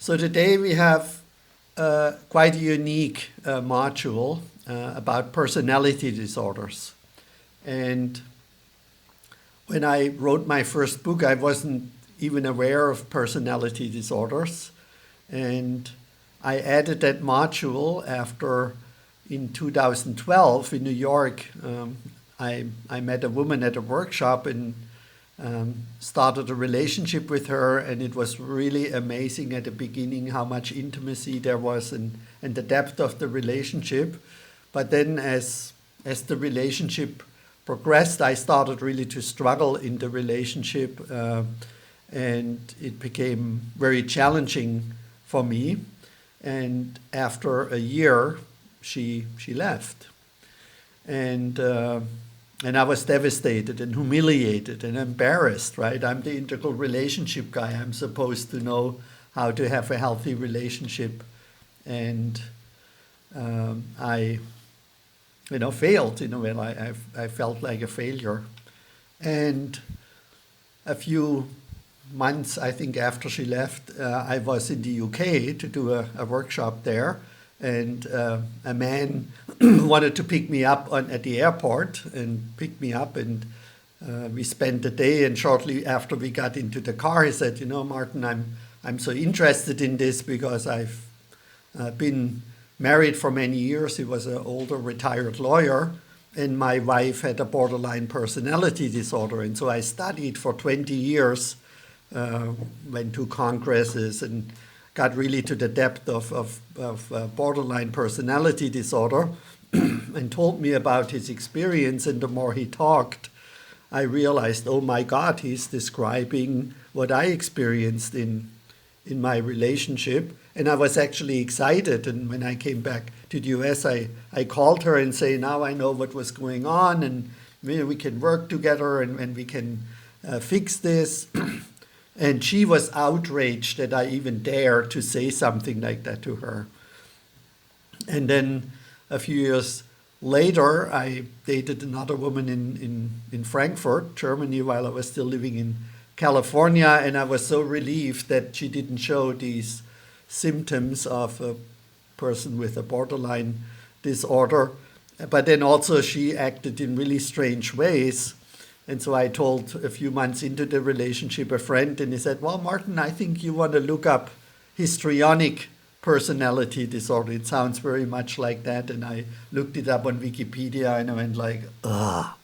So today we have quite a unique module about personality disorders. And when I wrote my first book, I wasn't even aware of personality disorders. And I added that module after, in 2012 in New York, I met a woman at a workshop and started a relationship with her, and it was really amazing at the beginning how much intimacy there was and the depth of the relationship. But then as the relationship progressed, I started really to struggle in the relationship, and it became very challenging for me. And after a year, she left. And I was devastated and humiliated and embarrassed, right? I'm the integral relationship guy. I'm supposed to know how to have a healthy relationship. And I failed in a way. I felt like a failure. And a few months, I think, after she left, I was in the UK to do a workshop there. And a man wanted to pick me up at the airport and picked me up, and we spent the day. And shortly after we got into the car, he said, "You know, Martin, I'm so interested in this because I've been married for many years." He was an older retired lawyer, and my wife had a borderline personality disorder. And so I studied for 20 years, went to congresses and got really to the depth of borderline personality disorder and told me about his experience. And the more he talked, I realized, oh my God, he's describing what I experienced in my relationship. And I was actually excited. And when I came back to the US, I called her and say, now I know what was going on, and we can work together and we can fix this. And she was outraged that I even dared to say something like that to her. And then a few years later, I dated another woman in Frankfurt, Germany, while I was still living in California. And I was so relieved that she didn't show these symptoms of a person with a borderline disorder. But then also she acted in really strange ways. And so I told a few months into the relationship a friend, and he said, well, Martin, I think you want to look up histrionic personality disorder. It sounds very much like that. And I looked it up on Wikipedia and I went like, ugh,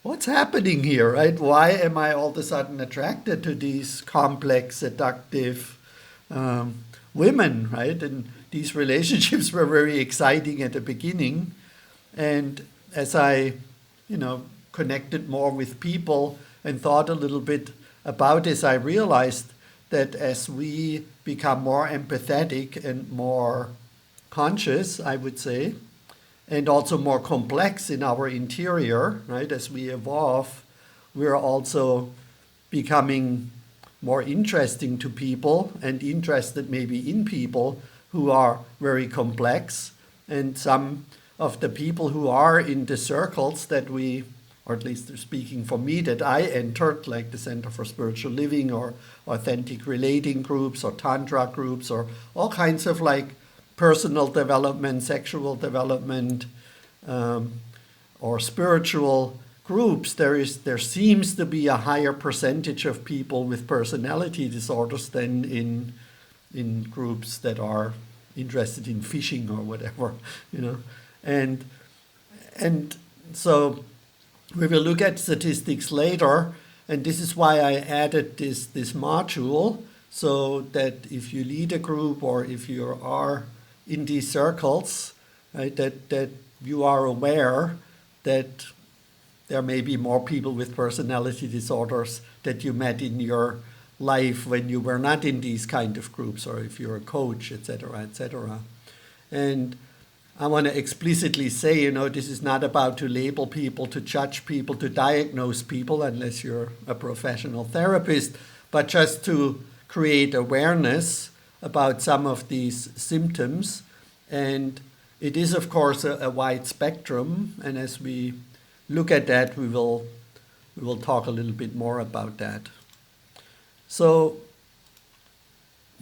what's happening here, right? Why am I all of a sudden attracted to these complex, seductive women, right? And these relationships were very exciting at the beginning. And as I, connected more with people and thought a little bit about this, I realized that as we become more empathetic and more conscious, I would say, and also more complex in our interior, right, as we evolve, we're also becoming more interesting to people and interested maybe in people who are very complex. And some of the people who are in the circles that we, or at least speaking for me, that I entered, like the Center for Spiritual Living or authentic relating groups or Tantra groups or all kinds of like personal development, sexual development, or spiritual groups, there seems to be a higher percentage of people with personality disorders than in groups that are interested in fishing or whatever, And so we will look at statistics later, and this is why I added this module, so that if you lead a group or if you are in these circles, right, that you are aware that there may be more people with personality disorders that you met in your life when you were not in these kind of groups, or if you're a coach, etc., etc. And I want to explicitly say, this is not about to label people, to judge people, to diagnose people, unless you're a professional therapist, but just to create awareness about some of these symptoms. And it is, of course, a wide spectrum. And as we look at that, we will talk a little bit more about that. So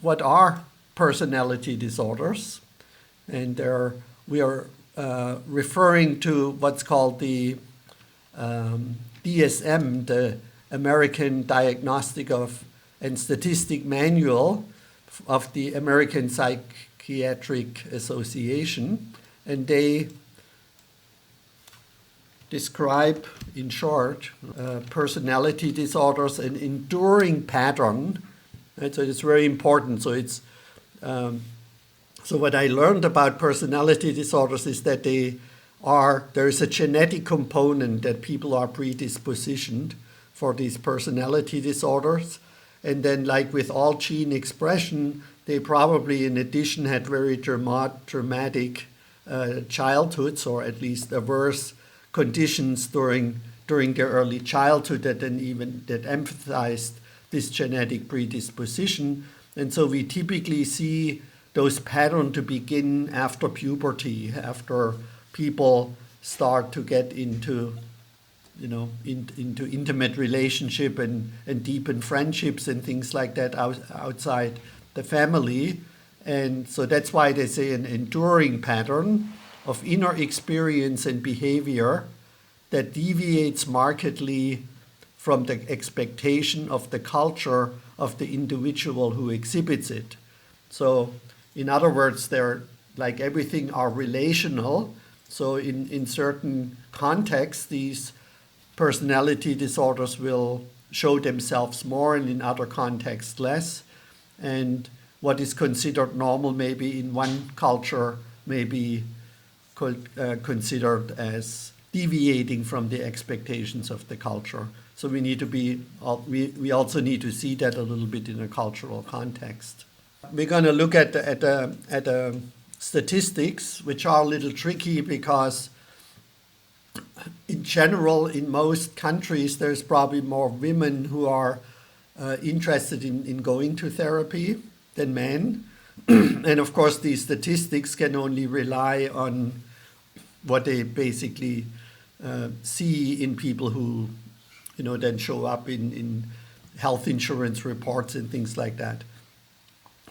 what are personality disorders? And we are referring to what's called the DSM, the American Diagnostic and Statistic Manual of the American Psychiatric Association, and they describe, in short, personality disorders, an enduring pattern. Right? So it's very important. So it's so what I learned about personality disorders is that there is a genetic component that people are predispositioned for these personality disorders. And then, like with all gene expression, they probably, in addition, had very traumatic childhoods, or at least adverse conditions during their early childhood that emphasized this genetic predisposition. And so we typically see those patterns to begin after puberty, after people start to get into intimate relationship and deepen friendships and things like that outside the family. And so that's why they say an enduring pattern of inner experience and behavior that deviates markedly from the expectation of the culture of the individual who exhibits it. So in other words, they're like everything are relational. So in certain contexts, these personality disorders will show themselves more, and in other contexts less. And what is considered normal maybe in one culture may be considered as deviating from the expectations of the culture. So we also need to see that a little bit in a cultural context. We're going to look at statistics, which are a little tricky because in general, in most countries, there's probably more women who are interested in going to therapy than men. And of course, these statistics can only rely on what they basically see in people who, then show up in health insurance reports and things like that.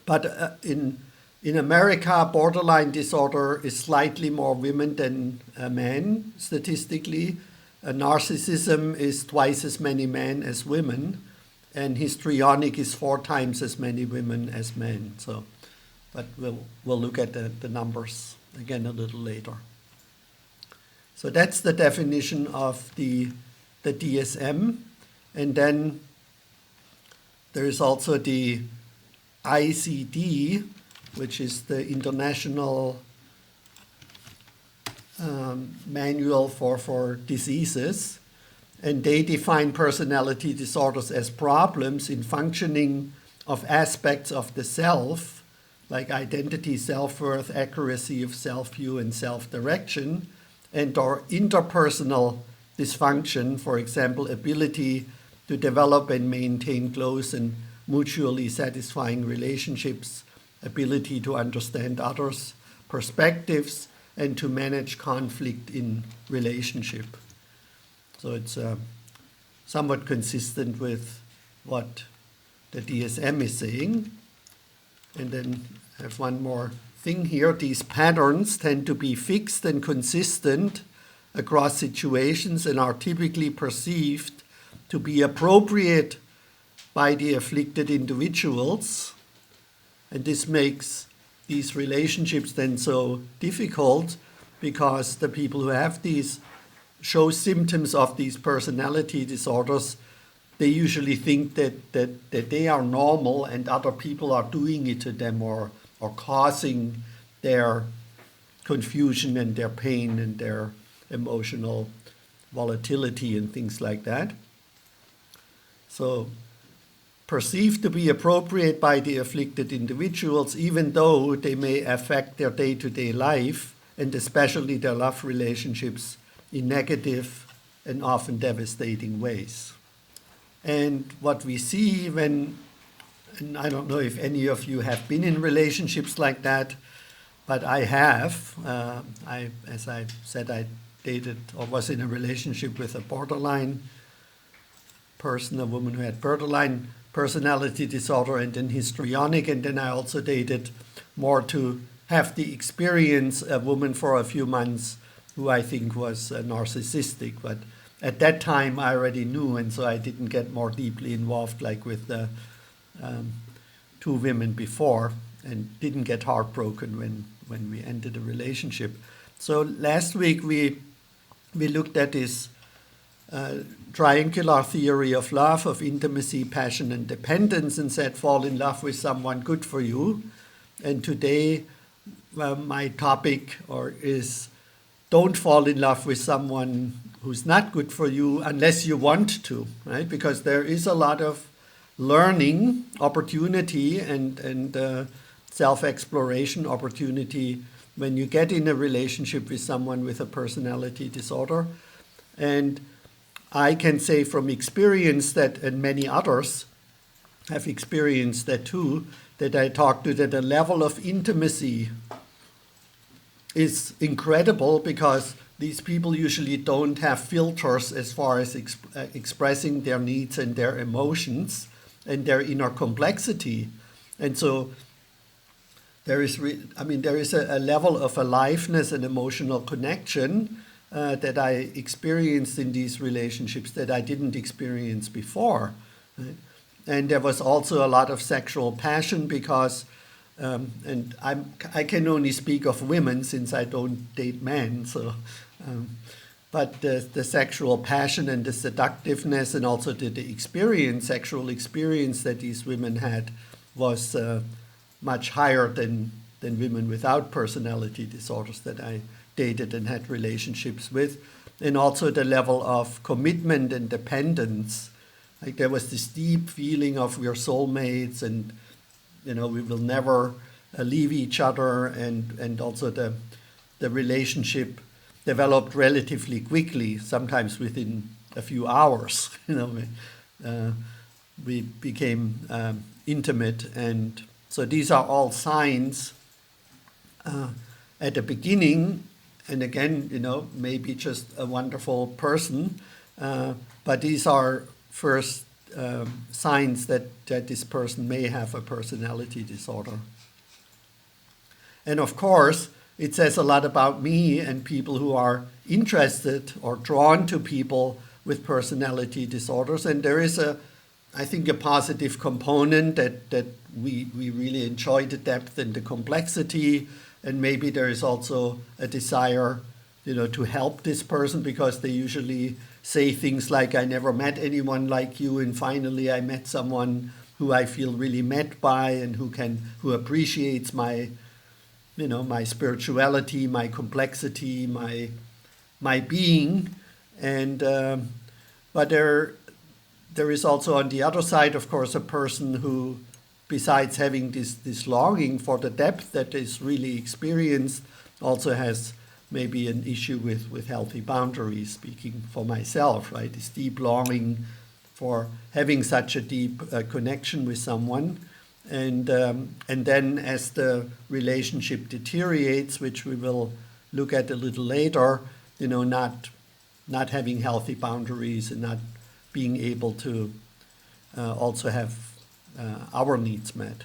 But in America, borderline disorder is slightly more women than men, statistically. Narcissism is twice as many men as women, and histrionic is 4 times as many women as men. So, but we'll look at the numbers again a little later. So that's the definition of the DSM. And then there is also the ICD, which is the International Manual for Diseases. And they define personality disorders as problems in functioning of aspects of the self, like identity, self-worth, accuracy of self-view, and self-direction, and/or interpersonal dysfunction, for example, ability to develop and maintain close and mutually satisfying relationships, ability to understand others' perspectives, and to manage conflict in relationship. So it's somewhat consistent with what the DSM is saying. And then I have one more thing here. These patterns tend to be fixed and consistent across situations and are typically perceived to be appropriate by the afflicted individuals. And this makes these relationships then so difficult because the people who have these show symptoms of these personality disorders, they usually think that they are normal and other people are doing it to them or causing their confusion and their pain and their emotional volatility and things like that. So perceived to be appropriate by the afflicted individuals, even though they may affect their day-to-day life and especially their love relationships in negative and often devastating ways. And what we see and I don't know if any of you have been in relationships like that, but I have. As I said, I dated or was in a relationship with a borderline person, a woman who had borderline personality disorder and then histrionic, and then I also dated more to have the experience a woman for a few months who I think was narcissistic. But at that time I already knew, and so I didn't get more deeply involved like with the two women before, and didn't get heartbroken when we ended a relationship. So last week we looked at this triangular theory of love, of intimacy, passion, and dependence, and said fall in love with someone good for you. And today my topic is don't fall in love with someone who's not good for you unless you want to, right? Because there is a lot of learning opportunity and self-exploration opportunity when you get in a relationship with someone with a personality disorder. And I can say from experience that, and many others have experienced that too, that I talked to, that the level of intimacy is incredible, because these people usually don't have filters as far as expressing their needs and their emotions and their inner complexity. And so there is a level of aliveness and emotional connection that I experienced in these relationships that I didn't experience before. Right? And there was also a lot of sexual passion because, and I can only speak of women since I don't date men, so. But the sexual passion and the seductiveness and also the sexual experience that these women had was much higher than women without personality disorders that I dated and had relationships with. And also the level of commitment and dependence. Like there was this deep feeling of we're soulmates and, we will never leave each other. And also the relationship developed relatively quickly, sometimes within a few hours. We became intimate, and so these are all signs at the beginning. And again, maybe just a wonderful person, but these are first signs that this person may have a personality disorder. And of course, it says a lot about me and people who are interested or drawn to people with personality disorders. And there is I think, a positive component that we really enjoy the depth and the complexity. And maybe there is also a desire, to help this person, because they usually say things like, I never met anyone like you, and finally I met someone who I feel really met by and who appreciates my my spirituality, my complexity, my being. And but there is also on the other side, of course, a person who, besides having this longing for the depth that is really experienced, also has maybe an issue with healthy boundaries, speaking for myself, right? This deep longing for having such a deep connection with someone. And then as the relationship deteriorates, which we will look at a little later, not having healthy boundaries and not being able to also have our needs met.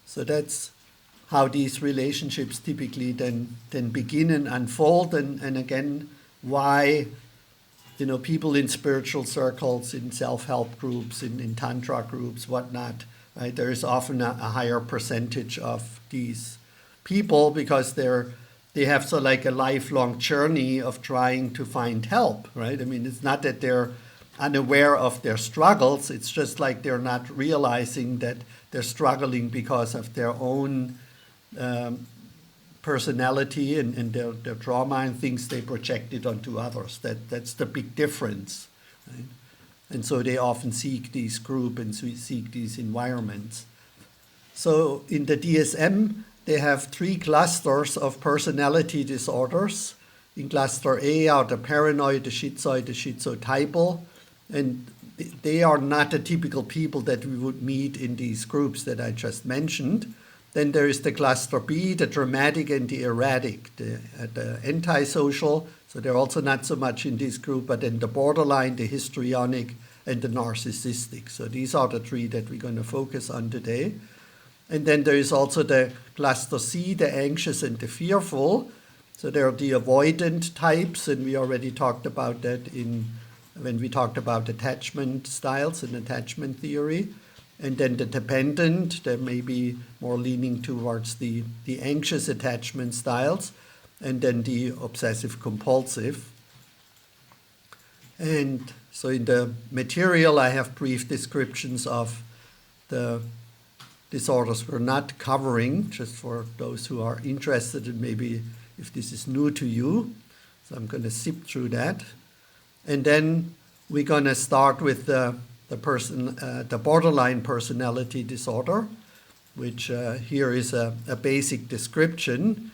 So that's how these relationships typically then begin and unfold, and again, why people in spiritual circles, in self-help groups, in tantra groups, whatnot, right? There is often a higher percentage of these people because they have so like a lifelong journey of trying to find help, right? I mean, it's not that they're unaware of their struggles. It's just like they're not realizing that they're struggling because of their own personality and their trauma and things they projected onto others. That's the big difference, right? And so they often seek these groups and seek these environments. So in the DSM, they have 3 clusters of personality disorders. In cluster A are the paranoid, the schizoid, the schizotypal, and they are not the typical people that we would meet in these groups that I just mentioned. Then there is the cluster B, the dramatic and the erratic, the antisocial, so they're also not so much in this group, but then the borderline, the histrionic, and the narcissistic. So these are the three that we're going to focus on today. And then there is also the cluster C, the anxious and the fearful. So there are the avoidant types, and we already talked about that when we talked about attachment styles and attachment theory. And then the dependent, that may be more leaning towards the anxious attachment styles, and then the obsessive compulsive. And so in the material, I have brief descriptions of the disorders we're not covering, just for those who are interested and maybe if this is new to you. So I'm going to zip through that. And then we're going to start with the borderline personality disorder, which here is a basic description,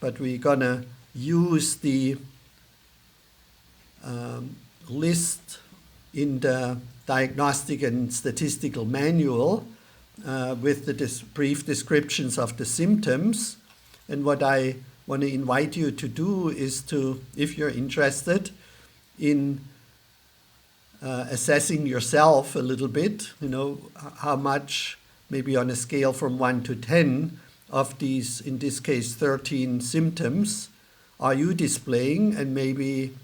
but we're going to use the list in the Diagnostic and Statistical Manual with the brief descriptions of the symptoms. And what I want to invite you to do is to, if you're interested in assessing yourself a little bit, how much, maybe on a scale from 1 to 10, of these, in this case, 13 symptoms, are you displaying, and maybe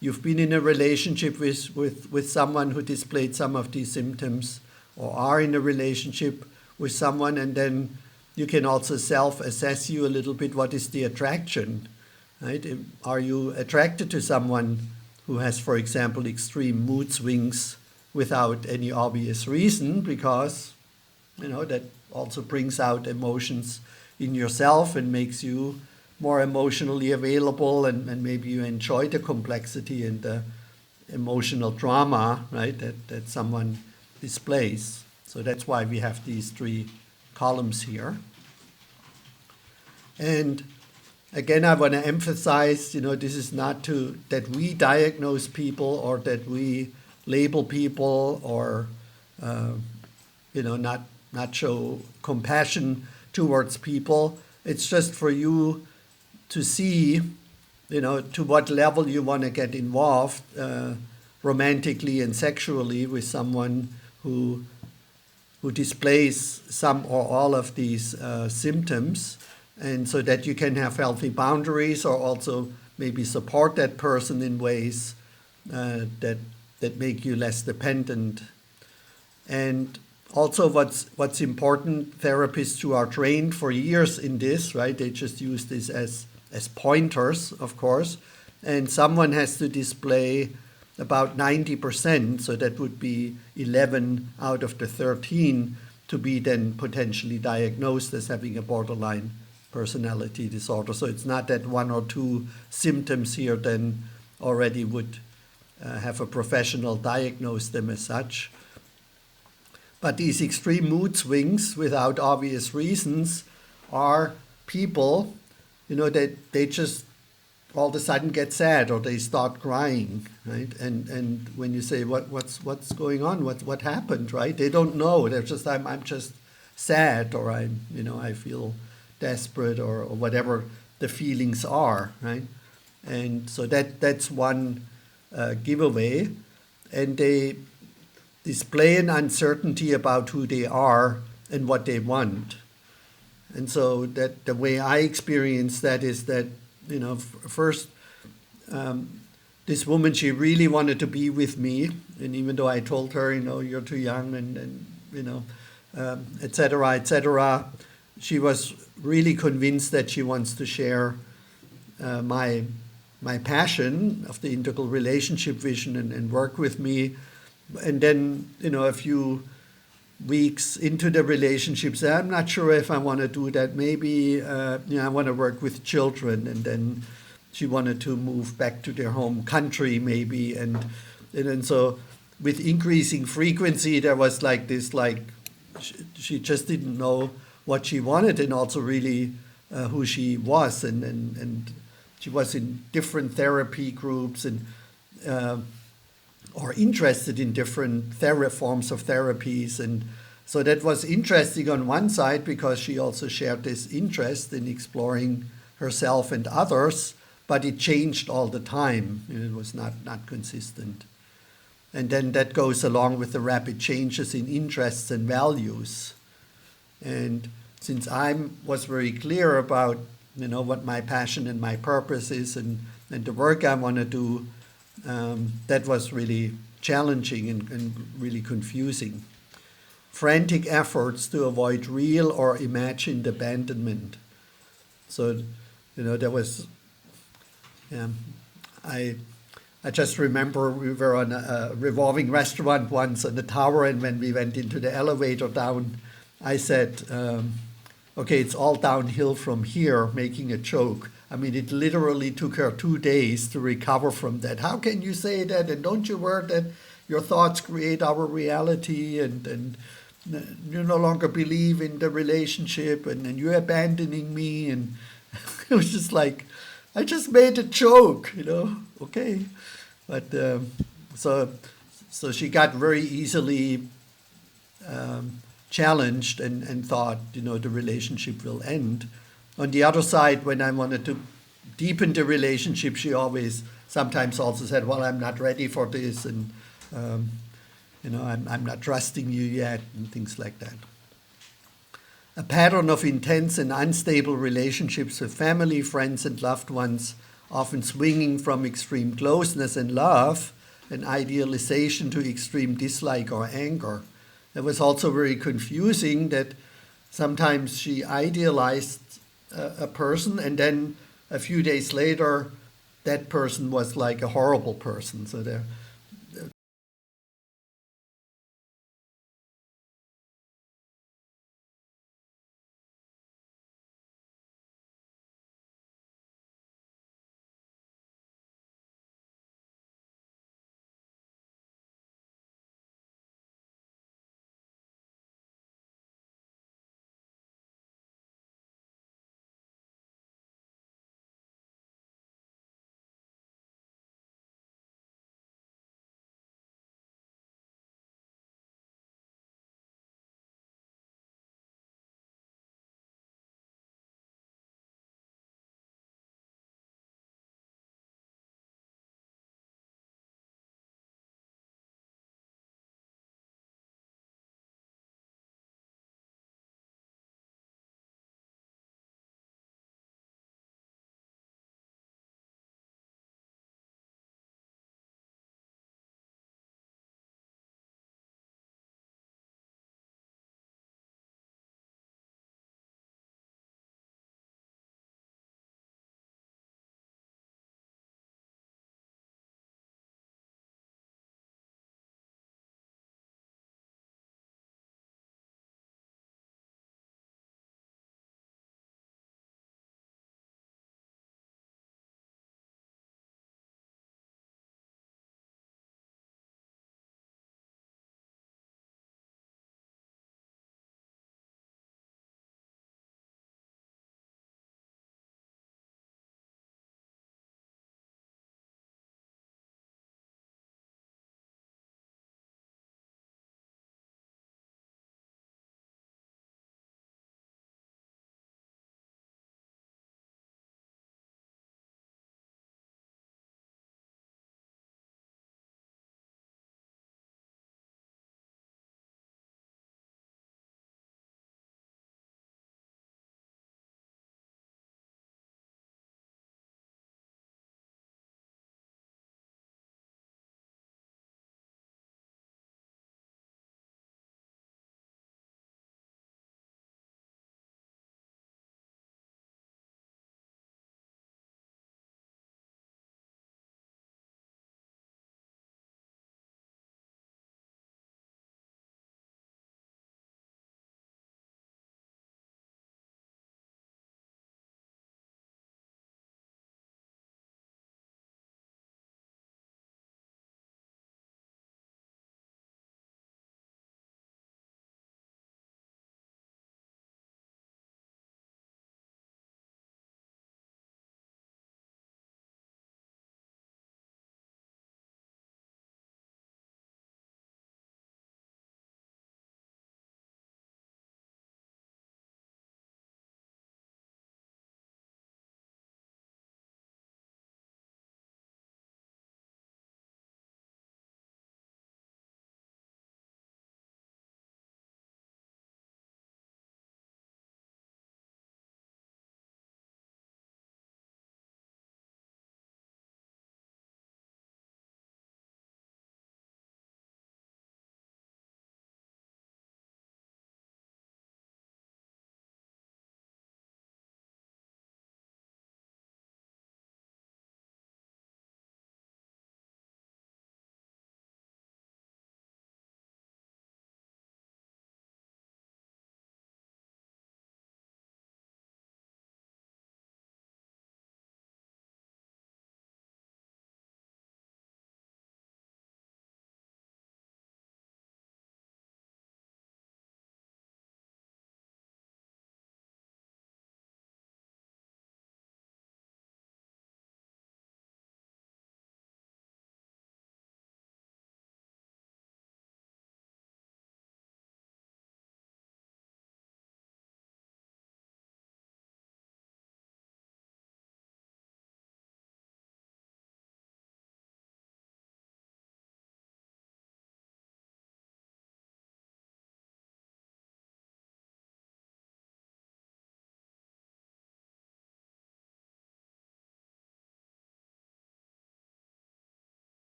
you've been in a relationship with someone who displayed some of these symptoms, or are in a relationship with someone, and then you can also self-assess you a little bit. What is the attraction, right? Are you attracted to someone who has, for example, extreme mood swings without any obvious reason? Because, that also brings out emotions in yourself and makes you more emotionally available, and maybe you enjoy the complexity and the emotional drama, right, that someone displays. So that's why we have these three columns here. And again, I want to emphasize, this is not that we diagnose people or that we label people or, not show compassion towards people. It's just for you to see, to what level you want to get involved romantically and sexually with someone who displays some or all of these symptoms, and so that you can have healthy boundaries, or also maybe support that person in ways that make you less dependent. And also what's important, therapists who are trained for years in this, right, they just use this as pointers, of course, and someone has to display about 90%, so that would be 11 out of the 13, to be then potentially diagnosed as having a borderline personality disorder. So it's not that one or two symptoms here then already would have a professional diagnose them as such. But these extreme mood swings without obvious reasons are people, that they just all of a sudden get sad, or they start crying, right? And when you say what's going on, what happened, right? They don't know. They're just I'm just sad, or I feel desperate, or whatever the feelings are, right? And so that's one giveaway, and they display an uncertainty about who they are and what they want. And so that the way I experience that is that, first, this woman, she really wanted to be with me, and even though I told her, you're too young, and et cetera, she was really convinced that she wants to share my passion of the integral relationship vision and work with me. And then, a few weeks into the relationship, say, I'm not sure if I want to do that. Maybe, I want to work with children. And then she wanted to move back to their home country, maybe. And so with increasing frequency, there was she just didn't know what she wanted, and also really who she was. And she was in different therapy groups and or interested in different forms of therapies. And so that was interesting on one side, because she also shared this interest in exploring herself and others, but it changed all the time. It was not consistent. And then that goes along with the rapid changes in interests and values. And since I was very clear about, what my passion and my purpose is, and the work I want to do, that was really challenging and really confusing. Frantic efforts to avoid real or imagined abandonment. So, there was, um, I I just remember we were on a revolving restaurant once on the tower, and when we went into the elevator down, I said, okay, it's all downhill from here, making a joke. I mean, it literally took her 2 days to recover from that. How can you say that? And don't you worry that your thoughts create our reality, and you no longer believe in the relationship, and you're abandoning me. And it was just like, I just made a joke, okay. But so, so she got very easily challenged and thought, the relationship will end. On the other side, when I wanted to deepen the relationship, she always sometimes also said, well, I'm not ready for this, and I'm not trusting you yet, and things like that. A pattern of intense and unstable relationships with family, friends, and loved ones, often swinging from extreme closeness and love and idealization to extreme dislike or anger. It was also very confusing that sometimes she idealized a person, and then a few days later, that person was like a horrible person. So there,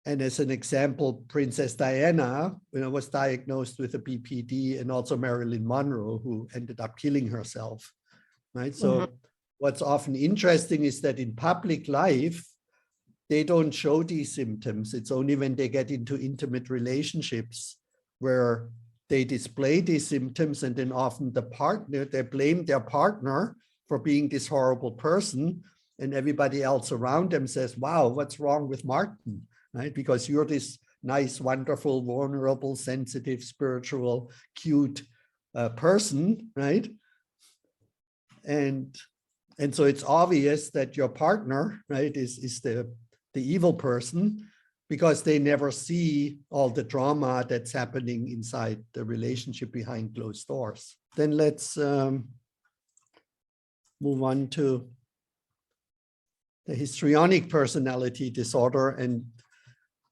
And as an example, Princess Diana, was diagnosed with a BPD, and also Marilyn Monroe, who ended up killing herself, right? So what's often interesting is that in public life, they don't show these symptoms. It's only when they get into intimate relationships where they display these symptoms, and then often they blame their partner for being this horrible person, and everybody else around them says, wow, what's wrong with Martin, right? Because you're this nice, wonderful, vulnerable, sensitive, spiritual, cute person, right? And so it's obvious that your partner, right, is the evil person, because they never see all the drama that's happening inside the relationship behind closed doors. Then let's move on to the histrionic personality disorder. And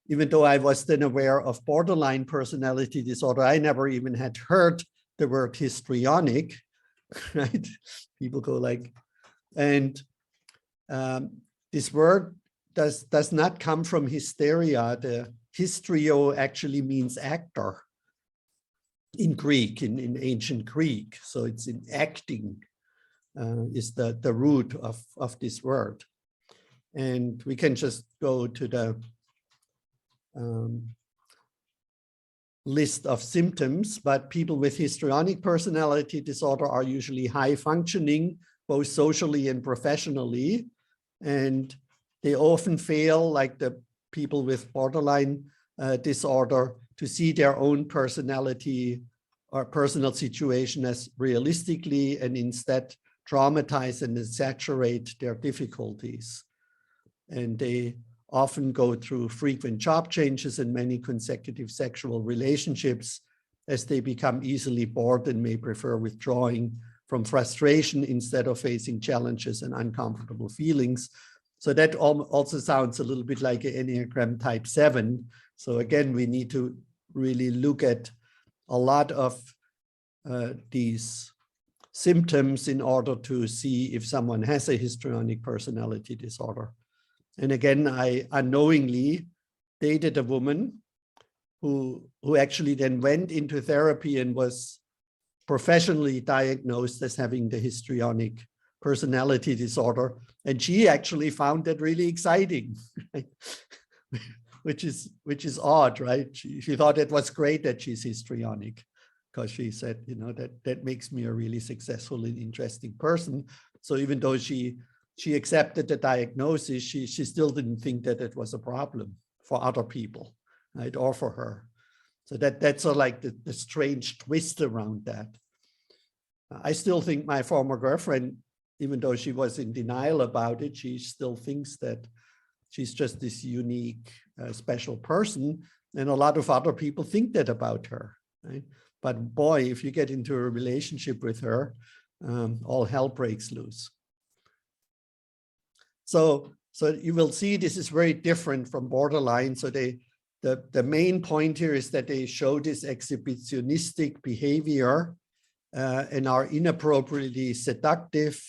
even though I was then aware of borderline personality disorder, I never even had heard the word histrionic, right? People go like, and this word does not come from hysteria. The histrio actually means actor in Greek, in ancient Greek. So it's in acting is the root of this word. And we can just go to the list of symptoms, but people with histrionic personality disorder are usually high functioning, both socially and professionally. And they often fail, like the people with borderline disorder, to see their own personality or personal situation as realistically, and instead traumatize and exaggerate their difficulties. And they often go through frequent job changes and many consecutive sexual relationships, as they become easily bored and may prefer withdrawing from frustration instead of facing challenges and uncomfortable feelings. So that also sounds a little bit like an Enneagram type 7. So again, we need to really look at a lot of these symptoms in order to see if someone has a histrionic personality disorder. And again, I unknowingly dated a woman who actually then went into therapy and was professionally diagnosed as having the histrionic personality disorder. And she actually found that really exciting, right? which is odd, right? She thought it was great that she's histrionic, because she said, that makes me a really successful and interesting person. So even though she accepted the diagnosis, she still didn't think that it was a problem for other people, right? Or for her. So that's sort of like the strange twist around that. I still think my former girlfriend, even though she was in denial about it, she still thinks that she's just this unique, special person. And a lot of other people think that about her, right? But boy, if you get into a relationship with her, all hell breaks loose. So you will see this is very different from borderline. So the main point here is that they show this exhibitionistic behavior and are inappropriately seductive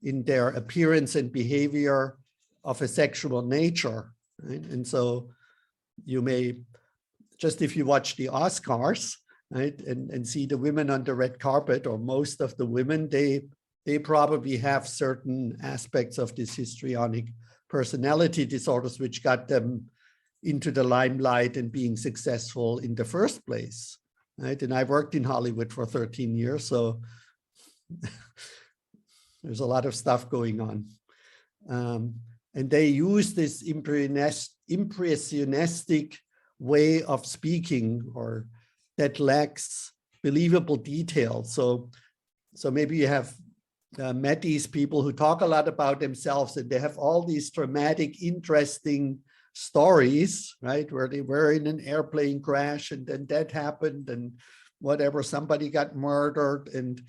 in their appearance and behavior of a sexual nature, right? And so you may, just if you watch the Oscars, right, and see the women on the red carpet, or most of the women, they probably have certain aspects of this histrionic personality disorders, which got them into the limelight and being successful in the first place, right? And I worked in Hollywood for 13 years, so there's a lot of stuff going on. And they use this impressionistic way of speaking, or that lacks believable detail. So maybe you have met these people who talk a lot about themselves, and they have all these dramatic, interesting stories, right? Where they were in an airplane crash, and then that happened, and whatever, somebody got murdered. And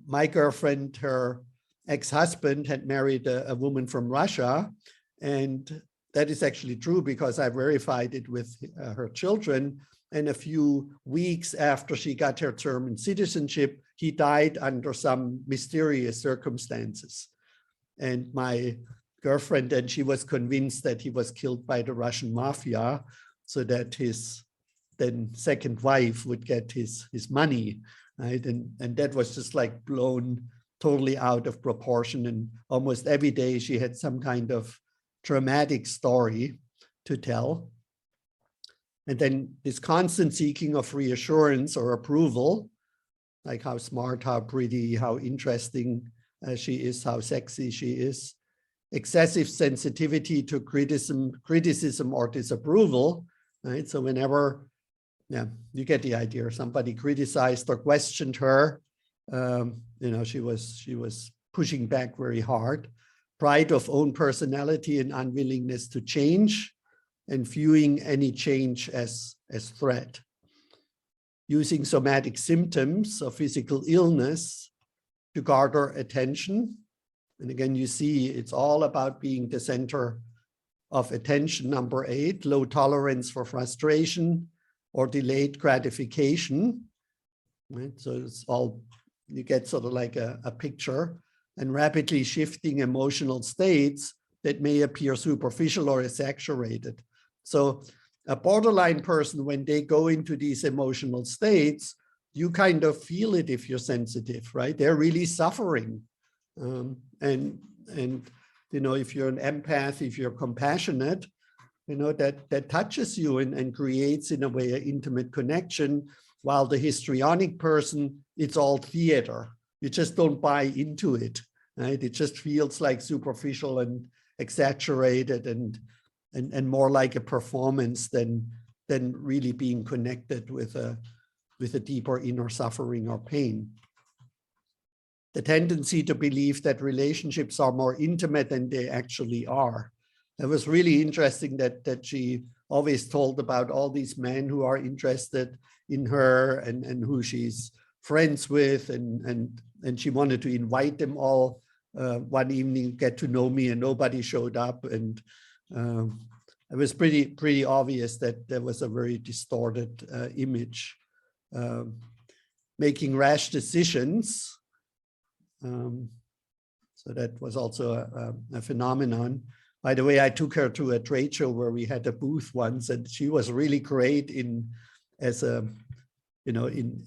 my girlfriend, her ex-husband, had married a woman from Russia. And that is actually true, because I verified it with her children. And a few weeks after she got her German citizenship, he died under some mysterious circumstances. And my girlfriend, and she was convinced that he was killed by the Russian mafia so that his then second wife would get his money, right? And that was just like blown totally out of proportion. And almost every day she had some kind of dramatic story to tell. And then this constant seeking of reassurance or approval, like how smart, how pretty, how interesting she is, how sexy she is. Excessive sensitivity to criticism or disapproval, right? So whenever, yeah, you get the idea, somebody criticized or questioned her, she was pushing back very hard. Pride of own personality and unwillingness to change, and viewing any change as threat. Using somatic symptoms of physical illness to garner attention. And again, you see it's all about being the center of attention. Number 8, low tolerance for frustration or delayed gratification. Right? So it's all, you get sort of like a picture, and rapidly shifting emotional states that may appear superficial or exaggerated. So a borderline person, when they go into these emotional states, you kind of feel it if you're sensitive, right? They're really suffering. And if you're an empath, if you're compassionate, that touches you and creates in a way an intimate connection, while the histrionic person, it's all theater. You just don't buy into it, right? It just feels like superficial and exaggerated and more like a performance than really being connected with a deeper inner suffering or pain. The tendency to believe that relationships are more intimate than they actually are. It was really interesting that she always told about all these men who are interested in her and who she's friends with, and she wanted to invite them all one evening, get to know me, and nobody showed up. And it was pretty obvious that there was a very distorted image. Making rash decisions. So that was also a phenomenon. By the way, I took her to a trade show where we had a booth once, and she was really great in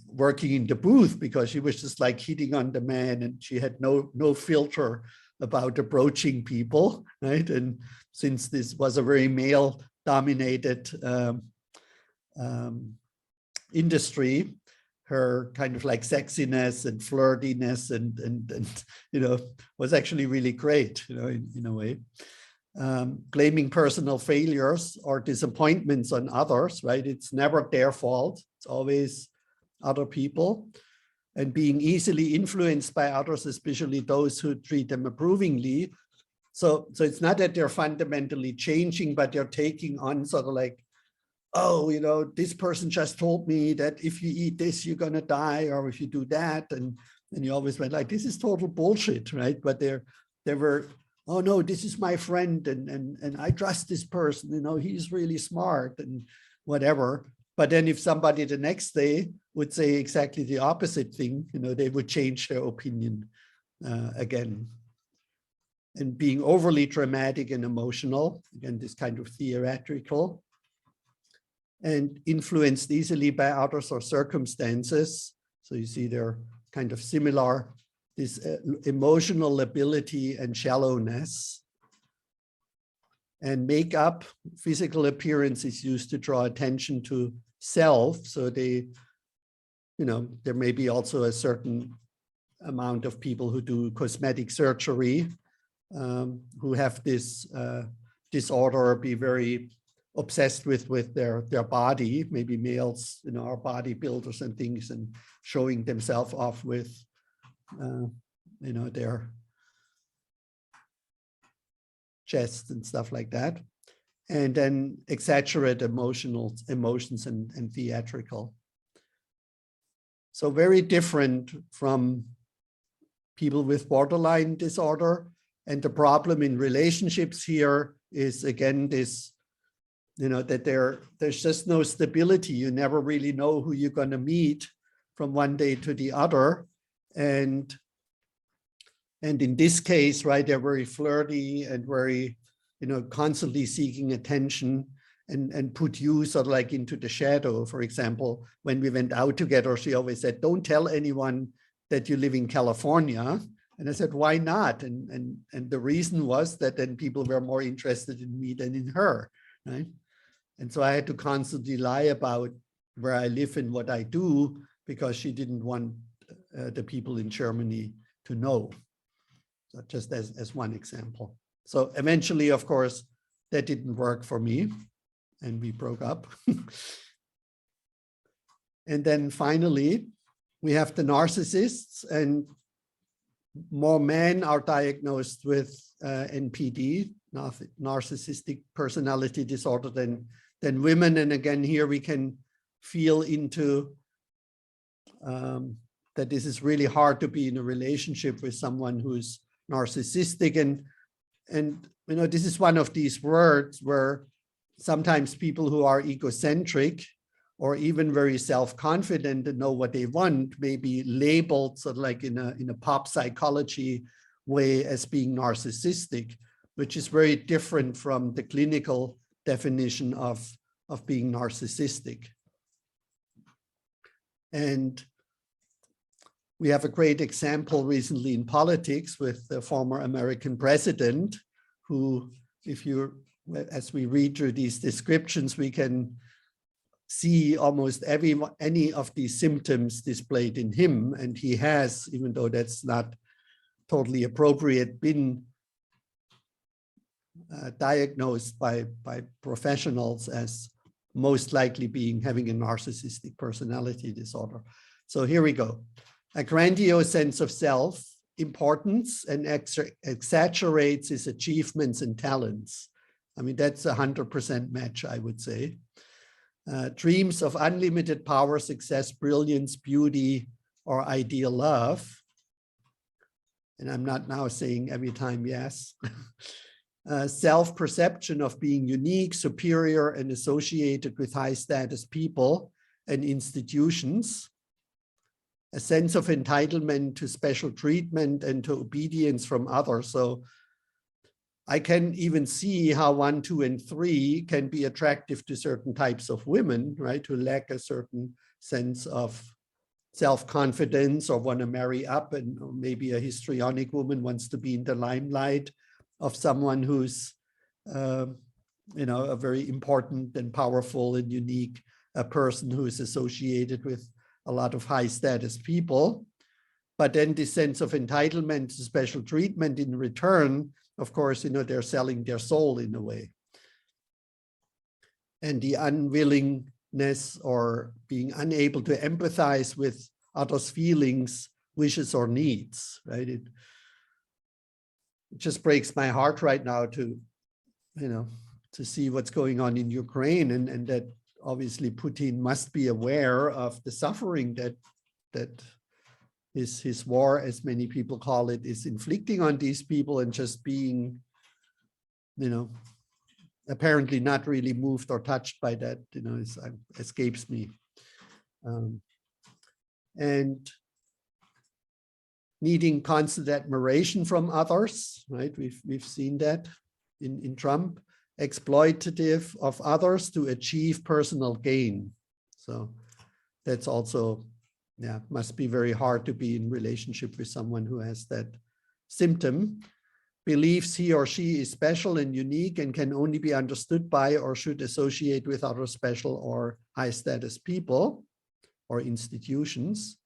working in the booth, because she was just like hitting on the man, and she had no filter about approaching people, right? And since this was a very male-dominated industry, her kind of like sexiness and flirtiness and was actually really great, in a way. Blaming personal failures or disappointments on others, right? It's never their fault. It's always other people. And being easily influenced by others, especially those who treat them approvingly. So it's not that they're fundamentally changing, but they're taking on sort of like, oh, this person just told me that if you eat this, you're going to die, or if you do that. And you always went like, this is total bullshit, right? But they were, oh no, this is my friend, and I trust this person, he's really smart and whatever. But then if somebody the next day would say exactly the opposite thing, they would change their opinion again. And being overly dramatic and emotional, again, this kind of theatrical, and influenced easily by others or circumstances. So you see they're kind of similar, this emotional lability and shallowness. And makeup, physical appearance, is used to draw attention to self. So there may be also a certain amount of people who do cosmetic surgery, who have this disorder, be very obsessed with their body. Maybe males, are bodybuilders and things, and showing themselves off with, their chest and stuff like that. And then exaggerate emotions and theatrical. So very different from people with borderline disorder. And the problem in relationships here is, again, this, that there's just no stability. You never really know who you're going to meet from one day to the other. And And in this case, right, they're very flirty and very, constantly seeking attention and put you sort of like into the shadow. For example, when we went out together, she always said, don't tell anyone that you live in California. And I said, why not? And the reason was that then people were more interested in me than in her, right? And so I had to constantly lie about where I live and what I do because she didn't want the people in Germany to know. So just as one example. So eventually, of course, that didn't work for me and we broke up. And then finally, we have the narcissists, and more men are diagnosed with NPD, narcissistic personality disorder, than women. And again, here we can feel into that this is really hard to be in a relationship with someone who's narcissistic. And this is one of these words where sometimes people who are egocentric or even very self-confident and know what they want may be labeled sort of like in a pop psychology way as being narcissistic, which is very different from the clinical definition of being narcissistic. And we have a great example recently in politics with the former American president, who, as we read through these descriptions, we can see almost any of these symptoms displayed in him. And he has, even though that's not totally appropriate, been diagnosed by professionals as most likely having a narcissistic personality disorder. So here we go. A grandiose sense of self, importance, and exaggerates his achievements and talents. I mean, that's 100% match, I would say. Dreams of unlimited power, success, brilliance, beauty, or ideal love. And I'm not now saying every time yes. Self-perception of being unique, superior, and associated with high-status people and institutions. A sense of entitlement to special treatment and to obedience from others. So I can even see how 1, 2, and 3 can be attractive to certain types of women, right, who lack a certain sense of self-confidence or want to marry up, and maybe a histrionic woman wants to be in the limelight of someone who's, a very important and powerful and unique person who is associated with a lot of high status people. But then this sense of entitlement to special treatment in return, of course, they're selling their soul in a way. And the unwillingness or being unable to empathize with others' feelings, wishes, or needs, right? It just breaks my heart right now to see what's going on in Ukraine, and that obviously Putin must be aware of the suffering that his war, as many people call it, is inflicting on these people, and just being, apparently not really moved or touched by that, escapes me. And needing constant admiration from others, right? We've seen that in Trump. Exploitative of others to achieve personal gain. So that's also, must be very hard to be in relationship with someone who has that symptom. Believes he or she is special and unique and can only be understood by or should associate with other special or high status people or institutions,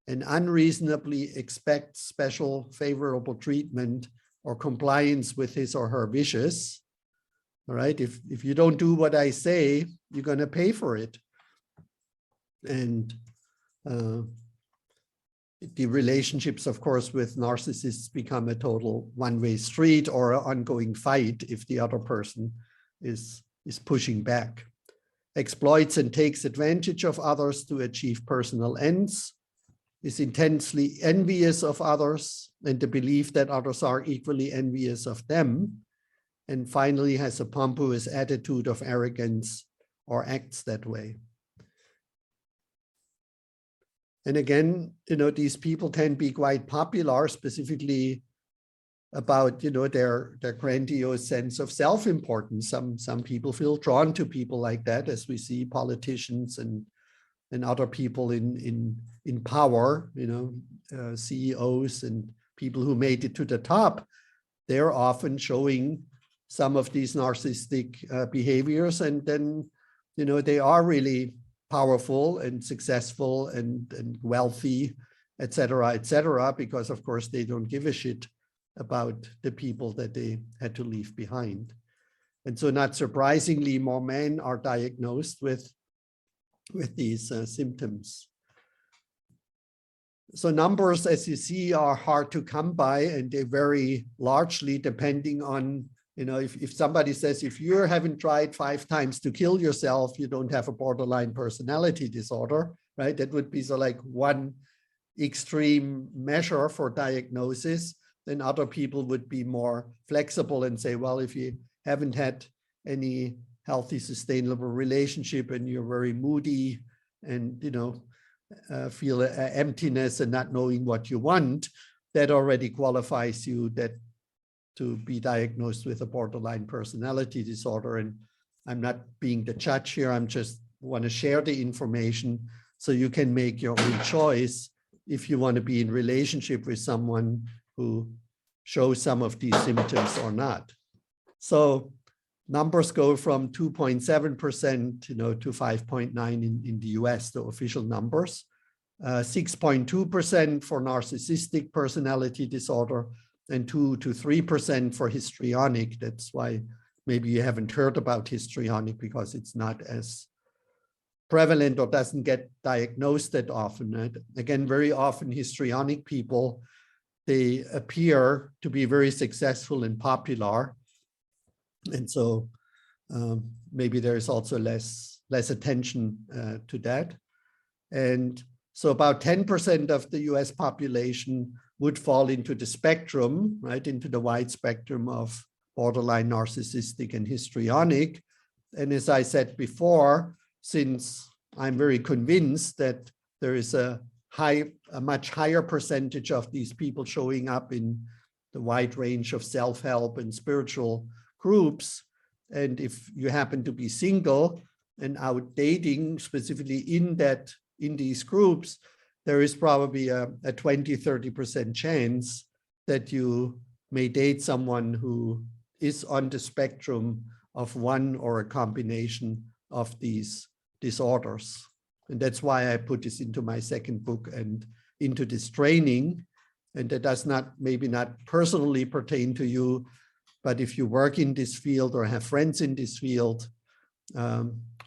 and unreasonably expects special favorable treatment or compliance with his or her wishes. All right, if you don't do what I say, you're going to pay for it. And the relationships, of course, with narcissists become a total one-way street or an ongoing fight if the other person is pushing back. Exploits and takes advantage of others to achieve personal ends, is intensely envious of others and the belief that others are equally envious of them, and finally has a pompous attitude of arrogance or acts that way. And again, these people can be quite popular, specifically about, their grandiose sense of self-importance. Some people feel drawn to people like that, as we see politicians and other people in power, CEOs and people who made it to the top. They're often showing some of these narcissistic behaviors, and then, they are really powerful and successful and wealthy, et cetera, because of course they don't give a shit about the people that they had to leave behind. And so not surprisingly, more men are diagnosed with these symptoms. So numbers, as you see, are hard to come by, and they vary largely depending on, if somebody says, if you haven't tried 5 times to kill yourself, you don't have a borderline personality disorder, right? That would be so like one extreme measure for diagnosis. Then other people would be more flexible and say, well, if you haven't had any healthy, sustainable relationship and you're very moody and, feel emptiness and not knowing what you want, that already qualifies you to be diagnosed with a borderline personality disorder. And I'm not being the judge here. I'm just want to share the information so you can make your own choice if you want to be in relationship with someone who shows some of these symptoms or not. So numbers go from 2.7%, to 5.9 in the US, the official numbers, 6.2% for narcissistic personality disorder, and 2 to 3% for histrionic. That's why maybe you haven't heard about histrionic, because it's not as prevalent or doesn't get diagnosed that often. Right? Again, very often histrionic people, they appear to be very successful and popular. And so maybe there's also less attention to that. And so about 10% of the US population would fall into the spectrum, right, into the wide spectrum of borderline narcissistic and histrionic. And as I said before, since I'm very convinced that there is a much higher percentage of these people showing up in the wide range of self-help and spiritual groups, and if you happen to be single and out dating, specifically in these groups, there is probably a 20-30% chance that you may date someone who is on the spectrum of one or a combination of these disorders. And that's why I put this into my second book and into this training. And that does not, maybe not personally pertain to you, but if you work in this field or have friends in this field,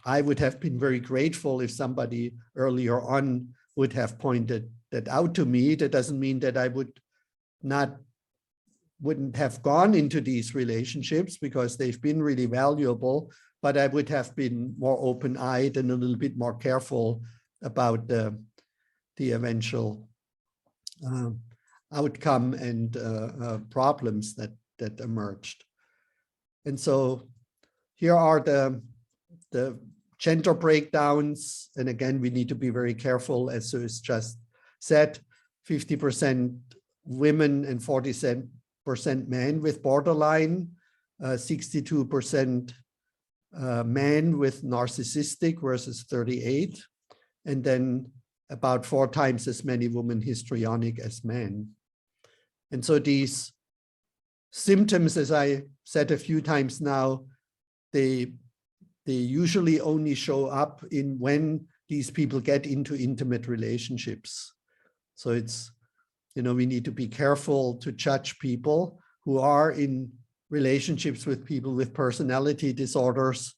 I would have been very grateful if somebody earlier on would have pointed that out to me. That doesn't mean that I wouldn't have gone into these relationships, because they've been really valuable, but I would have been more open-eyed and a little bit more careful about the eventual outcome and problems that emerged. And so here are the gender breakdowns. And again, we need to be very careful, as Suze just said, 50% women and 40% men with borderline, 62% men with narcissistic versus 38, and then about 4 times as many women histrionic as men. And so these symptoms, as I said a few times now, they usually only show up when these people get into intimate relationships. So it's, we need to be careful to judge people who are in relationships with people with personality disorders,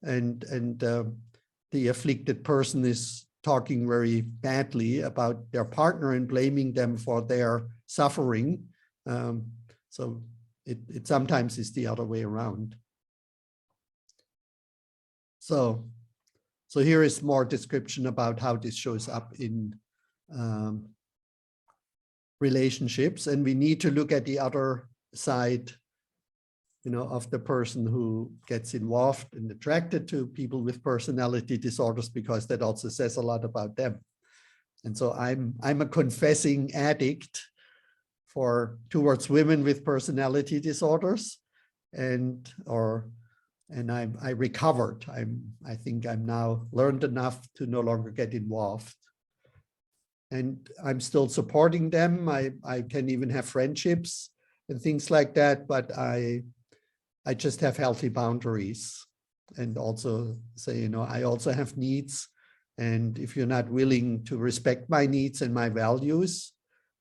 and the afflicted person is talking very badly about their partner and blaming them for their suffering. So it sometimes is the other way around. So here is more description about how this shows up in relationships, and we need to look at the other side, of the person who gets involved and attracted to people with personality disorders, because that also says a lot about them. And so I'm a confessing addict towards women with personality disorders, and I recovered. I think I'm now learned enough to no longer get involved. And I'm still supporting them. I can even have friendships and things like that, but I just have healthy boundaries, and also say, you know, I also have needs. And if you're not willing to respect my needs and my values,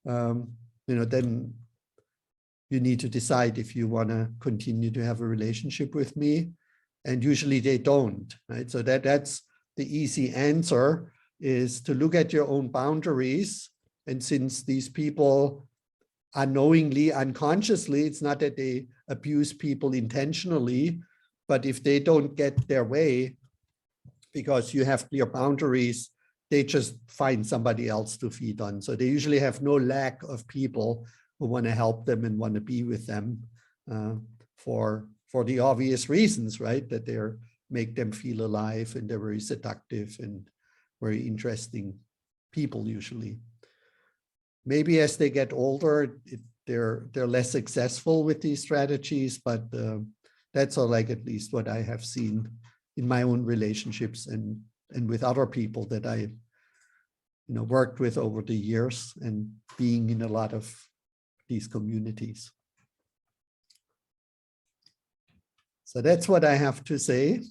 you know, then you need to decide if you want to continue to have a relationship with me. And usually they don't, right? So that's the easy answer, is to look at your own boundaries. And since these people unknowingly, unconsciously, it's not that they abuse people intentionally, but if they don't get their way because you have clear boundaries, they just find somebody else to feed on. So they usually have no lack of people who want to help them and want to be with them for the obvious reasons, right? That they make them feel alive, and they're very seductive and very interesting people usually. Maybe as they get older, they're less successful with these strategies, but that's all, like, at least what I have seen in my own relationships and with other people that I, you know, worked with over the years, and being in a lot of these communities. So that's what I have to say.